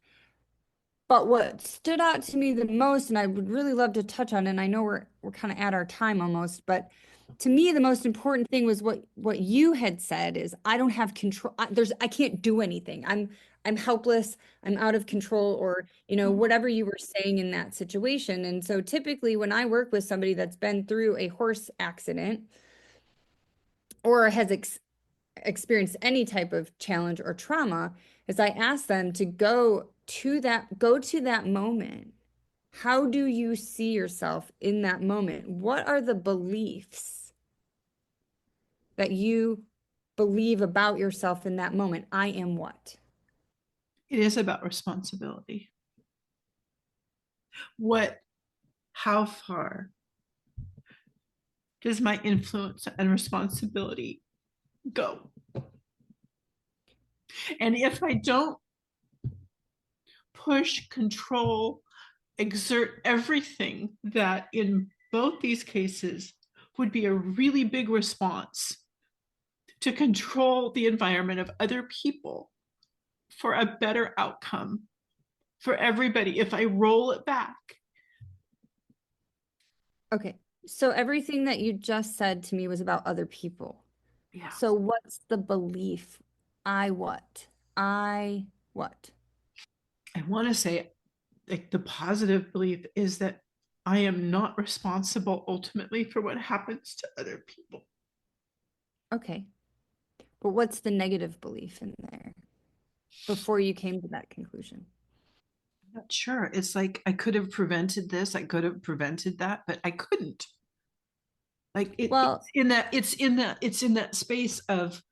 S2: But what stood out to me the most, and I would really love to touch on, and I know we're kind of at our time almost, but to me the most important thing was what you had said is I don't have control. I can't do anything. I'm helpless. I'm out of control, or whatever you were saying in that situation. And so typically when I work with somebody that's been through a horse accident or has experienced any type of challenge or trauma, is I ask them to go to that moment. How do you see yourself in that moment? What are the beliefs that you believe about yourself in that moment? I am what?
S1: It is about responsibility. How far does my influence and responsibility go? And if I don't push, control, exert everything that in both these cases would be a really big response to control the environment of other people for a better outcome for everybody, if I roll it back.
S2: Okay. So everything that you just said to me was about other people.
S1: Yeah.
S2: So what's the belief? I what? I what?
S1: I want to say, like, the positive belief is that I am not responsible ultimately for what happens to other people.
S2: Okay. But what's the negative belief in there before you came to that conclusion?
S1: I'm not sure. It's like I could have prevented this, I could have prevented that, but I couldn't. Like
S2: Well,
S1: it's in that space of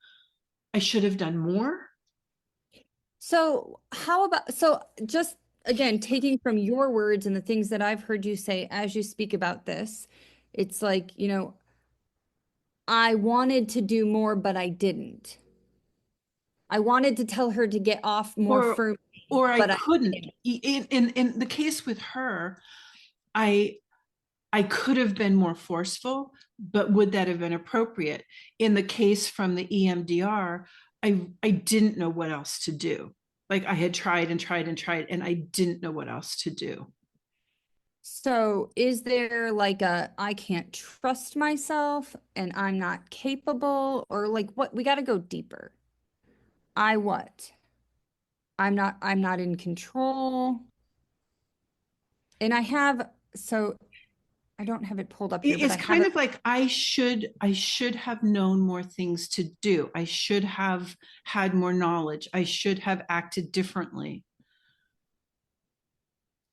S1: I should have done more.
S2: so how about, so just again, taking from your words and the things that I've heard you say as you speak about this, it's like, I wanted to do more, but I didn't. I wanted to tell her to get off more
S1: or
S2: firmly,
S1: or I
S2: but I
S1: couldn't.
S2: didn't.
S1: In the case with her, I I could have been more forceful, but would that have been appropriate? In the case from the EMDR, I didn't know what else to do. Like I had tried and tried and tried, and I didn't know what else to do.
S2: So is there like I can't trust myself and I'm not capable, or like what? We got to go deeper. I what? I'm not in control. And so I don't have it pulled up here, but
S1: It's
S2: I have
S1: kind
S2: it.
S1: of like I should have known more things to do. I should have had more knowledge. I should have acted differently.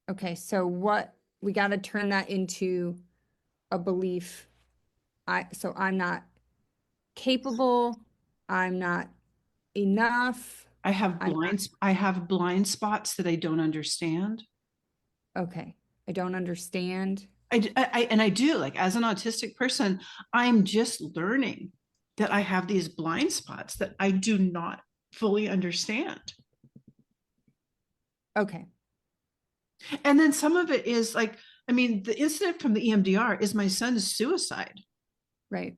S2: Okay, so what we got to turn that into a belief. So I'm not capable, I'm not enough. I'm not
S1: I have blind spots that I don't understand.
S2: okay. I don't understand.
S1: And I do, like, as an autistic person, I'm just learning that I have these blind spots that I do not fully understand.
S2: Okay,
S1: And then some of it is like, I mean, the incident from the EMDR is my son's suicide.
S2: right.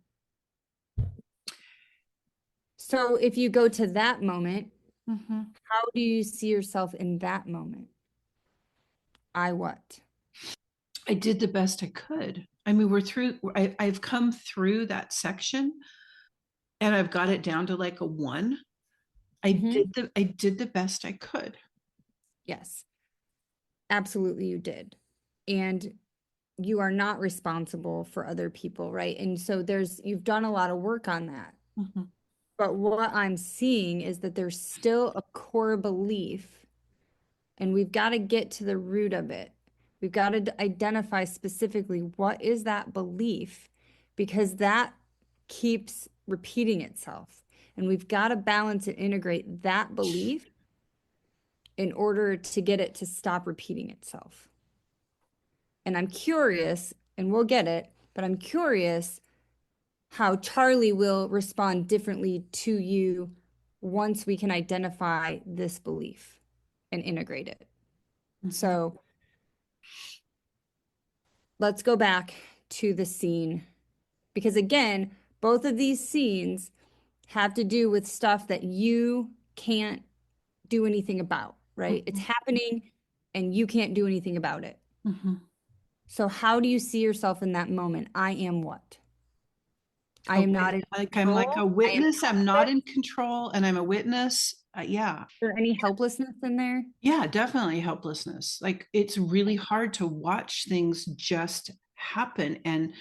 S2: So if you go to that moment,
S1: Mhm.
S2: how do you see yourself in that moment? I what?
S1: I did the best I could. I mean, I've come through that section and I've got it down to like a 1.
S2: Mhm.
S1: I did the best I could.
S2: Yes, absolutely you did. And you are not responsible for other people, right? And so you've done a lot of work on that.
S1: Mhm,
S2: But what I'm seeing is that there's still a core belief, and we've got to get to the root of it. We've got to identify specifically what is that belief, because that keeps repeating itself. And we've got to balance and integrate that belief in order to get it to stop repeating itself. And I'm curious, and we'll get it, but I'm curious how Charlie will respond differently to you once we can identify this belief and integrate it.
S1: mhm,
S2: So let's go back to the scene because, again, both of these scenes have to do with stuff that you can't do anything about, right? It's
S1: mhm,
S2: happening and you can't do anything about it.
S1: mhm.
S2: So, how do you see yourself in that moment? I am what? I
S1: A
S2: am not
S1: wit-
S2: in
S1: like I'm like a
S2: control. I am
S1: witness. I'm not
S2: helpless.
S1: in control, and I'm a witness. Yeah,
S2: Is there any helplessness in there?
S1: yeah, definitely helplessness. Like it's really hard to watch things just happen and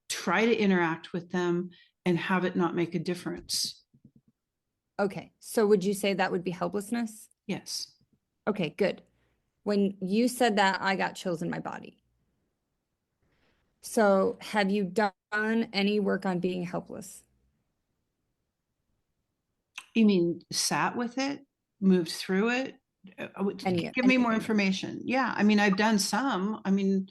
S1: try to interact with them and have it not make a difference.
S2: Okay. So, would you say that would be helplessness?
S1: Yes.
S2: Okay, good. When you said that, I got chills in my body. So, have you done any work on being helpless?
S1: You mean sat with it, moved through it? Give me more
S2: Anything?
S1: information. Yeah, I mean, I've done some. I mean,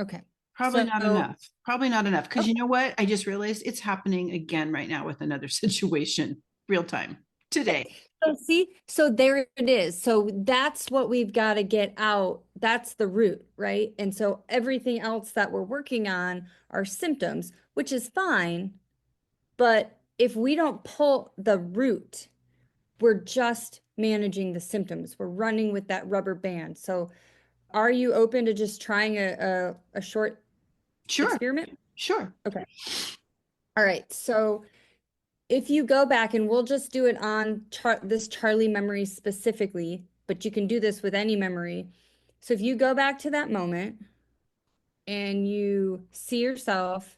S2: Okay.
S1: probably
S2: So,
S1: not enough. Probably not enough. Because
S2: okay.
S1: you know what? I just realized it's happening again right now with another situation, real time, today.
S2: So see, so there it is. So that's what we've got to get out. That's the root, right? And so everything else that we're working on are symptoms, which is fine. But if we don't pull the root, we're just managing the symptoms. We're running with that rubber band. So are you open to just trying a short
S1: Sure,
S2: experiment?
S1: sure.
S2: Okay. All right. So if you go back and we'll just do it on this Charlie memory specifically, but you can do this with any memory. So if you go back to that moment and you see yourself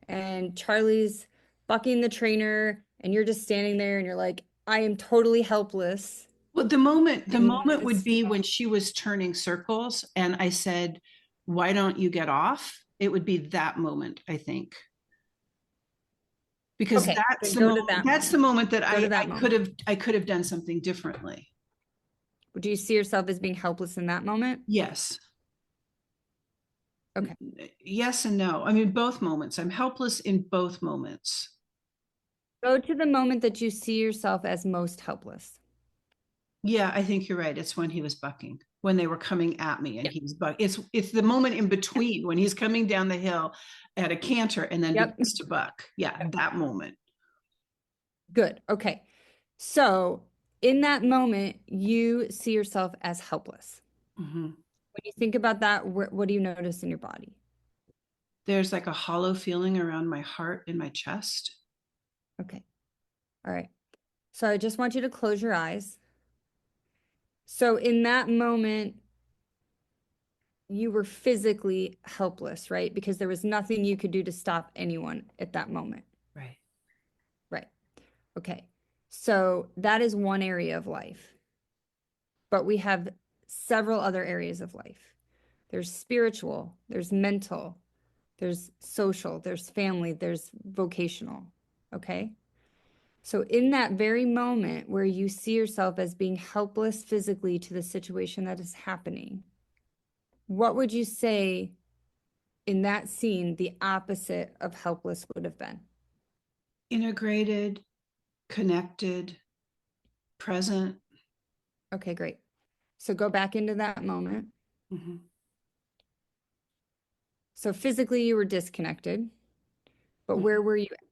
S2: and Charlie's bucking the trainer and you're just standing there and you're like, I am totally helpless
S1: Well, the
S2: in
S1: moment would
S2: this.
S1: be when she was turning circles and I said, "Why don't you get off?" It would be that moment, I think. Because
S2: Okay, then go to that
S1: that's the
S2: moment.
S1: moment that
S2: Go to that moment.
S1: I could have done something differently.
S2: Would you see yourself as being helpless in that moment?
S1: Yes.
S2: Okay.
S1: Yes and no. I mean, both moments. I'm helpless in both moments.
S2: Go to the moment that you see yourself as most helpless.
S1: Yeah, I think you're right. It's when he was bucking, when they were coming at me and
S2: Yep.
S1: he was bucking. It's the moment in between when he's coming down the hill at a canter and then
S2: Yep.
S1: begins to buck. Yeah, that moment.
S2: Good. Okay. So in that moment, you see yourself as helpless.
S1: Mhm.
S2: When you think about that, what do you notice in your body?
S1: There's like a hollow feeling around my heart and my chest.
S2: Okay. All right. So I just want you to close your eyes. So in that moment, you were physically helpless, right? Because there was nothing you could do to stop anyone at that moment.
S1: Right.
S2: Right. Okay. So that is one area of life, but we have several other areas of life. There's spiritual, there's mental, there's social, there's family, there's vocational. Okay. So, in that very moment where you see yourself as being helpless physically to the situation that is happening, what would you say in that scene the opposite of helpless would have been?
S1: Integrated, connected, present.
S2: Okay, great. So, go back into that moment.
S1: Mhm.
S2: So, physically, you were disconnected, but
S1: Mhm.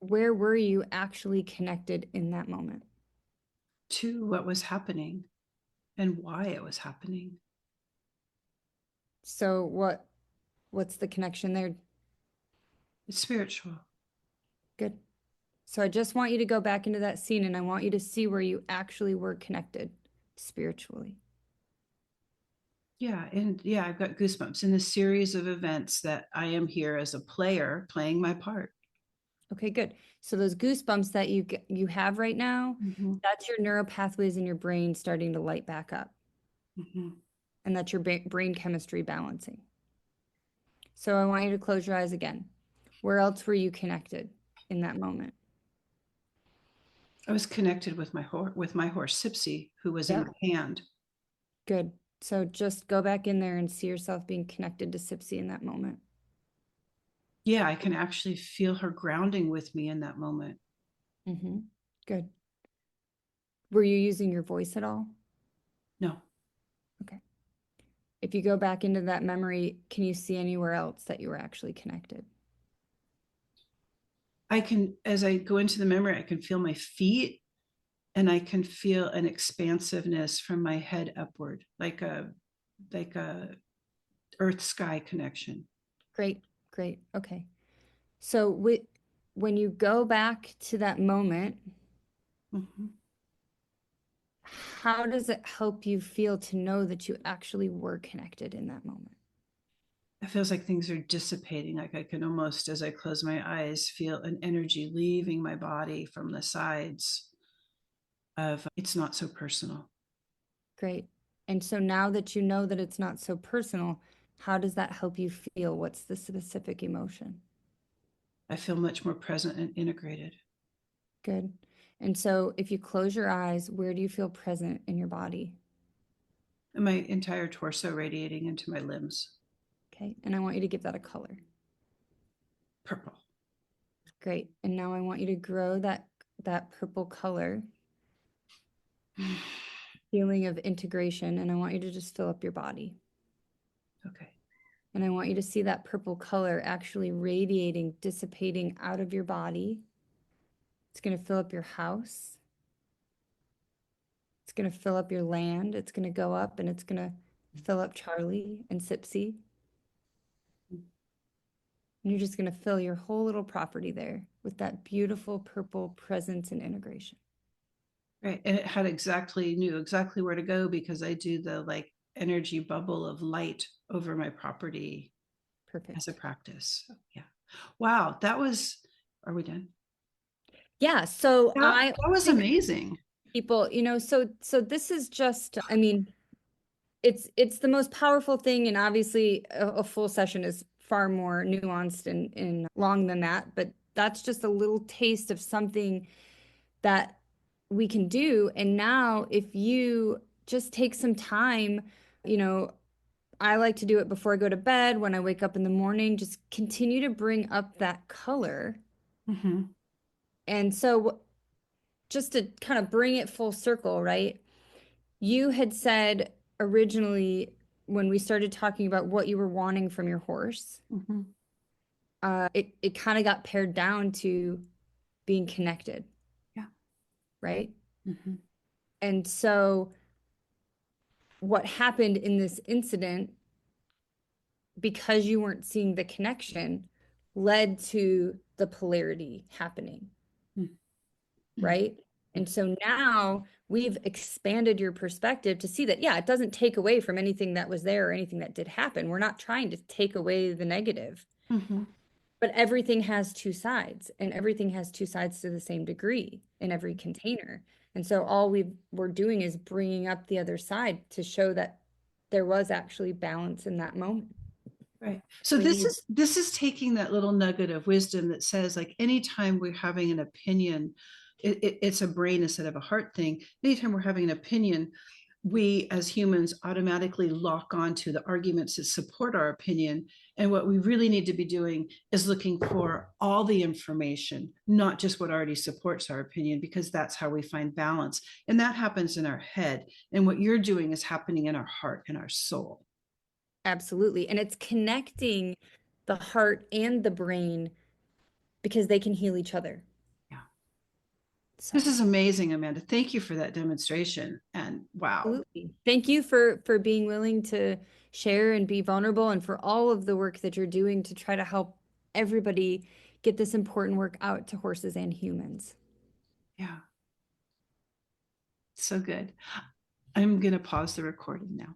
S2: where were you actually connected in that moment?
S1: To what was happening and why it was happening.
S2: So what's the connection there?
S1: It's spiritual.
S2: Good. So I just want you to go back into that scene and I want you to see where you actually were connected spiritually.
S1: Yeah. And yeah, I've got goosebumps in the series of events that I am here as a player playing my part.
S2: Okay, good. So those goosebumps that you have right now,
S1: Mhm,
S2: that's your neural pathways in your brain starting to light back up,
S1: mhm.
S2: and that's your brain chemistry balancing. So I want you to close your eyes again. Where else were you connected in that moment?
S1: I was connected with my horse Sipsy, who was in
S2: Yep.
S1: my hand.
S2: Good. So just go back in there and see yourself being connected to Sipsy in that moment.
S1: Yeah, I can actually feel her grounding with me in that moment.
S2: Mm-hmm. Good. Were you using your voice at all?
S1: No,
S2: Okay. If you go back into that memory, can you see anywhere else that you were actually connected?
S1: I can, as I go into the memory, I can feel my feet and I can feel an expansiveness from my head upward, like a earth sky connection.
S2: Great, great. Okay. So when you go back to that moment,
S1: Mhm.
S2: how does it help you feel to know that you actually were connected in that moment?
S1: It feels like things are dissipating. Like I can almost, as I close my eyes, feel an energy leaving my body from the sides of it's not so personal.
S2: Great. And so now that you know that it's not so personal, how does that help you feel? What's the specific emotion?
S1: I feel much more present and integrated.
S2: Good. And so if you close your eyes, where do you feel present in your body?
S1: And my entire torso radiating into my limbs.
S2: Okay. And I want you to give that a color.
S1: Purple.
S2: Great. And now I want you to grow that purple color, feeling of integration, and I want you to just fill up your body.
S1: Okay.
S2: And I want you to see that purple color actually radiating, dissipating out of your body. It's going to fill up your house. It's going to fill up your land. It's going to go up and it's going to fill up Charlie and Sipsy. And you're just going to fill your whole little property there with that beautiful purple presence and integration.
S1: Right. And it had knew exactly where to go because I do the like energy bubble of light over my property as a
S2: Perfect.
S1: practice. So, yeah. Wow. Are we done?
S2: Yeah, so I
S1: That was
S2: think
S1: amazing.
S2: people, so this is just, I mean, it's the most powerful thing, and obviously a full session is far more nuanced and long than that, but that's just a little taste of something that we can do. And now if you just take some time, you know, I like to do it before I go to bed, when I wake up in the morning, just continue to bring up that color.
S1: Hmm.
S2: And so just to kind of bring it full circle, right? You had said originally when we started talking about what you were wanting from your horse,
S1: Hmm.
S2: it kind of got pared down to being connected,
S1: Yeah.
S2: right?
S1: Hmm.
S2: And so what happened in this incident, because you weren't seeing the connection, led to the polarity happening,
S1: Hmm.
S2: right? And so now we've expanded your perspective to see that, yeah, it doesn't take away from anything that was there or anything that did happen. We're not trying to take away the negative,
S1: Hmm.
S2: but everything has two sides, and everything has two sides to the same degree in every container. And so all we're doing is bringing up the other side to show that there was actually balance in that moment.
S1: Right. So
S2: We need,
S1: this is taking that little nugget of wisdom that says like anytime we're having an opinion, it's a brain instead of a heart thing. Anytime we're having an opinion, we as humans automatically lock onto the arguments that support our opinion. And what we really need to be doing is looking for all the information, not just what already supports our opinion, because that's how we find balance. And that happens in our head. And what you're doing is happening in our heart and our soul.
S2: absolutely. And it's connecting the heart and the brain because they can heal each other.
S1: Yeah.
S2: So
S1: This is amazing, Amanda. Thank you for that demonstration. And wow.
S2: absolutely. Thank you for being willing to share and be vulnerable, and for all of the work that you're doing to try to help everybody get this important work out to horses and humans.
S1: Yeah. So good. I'm going to pause the recording now.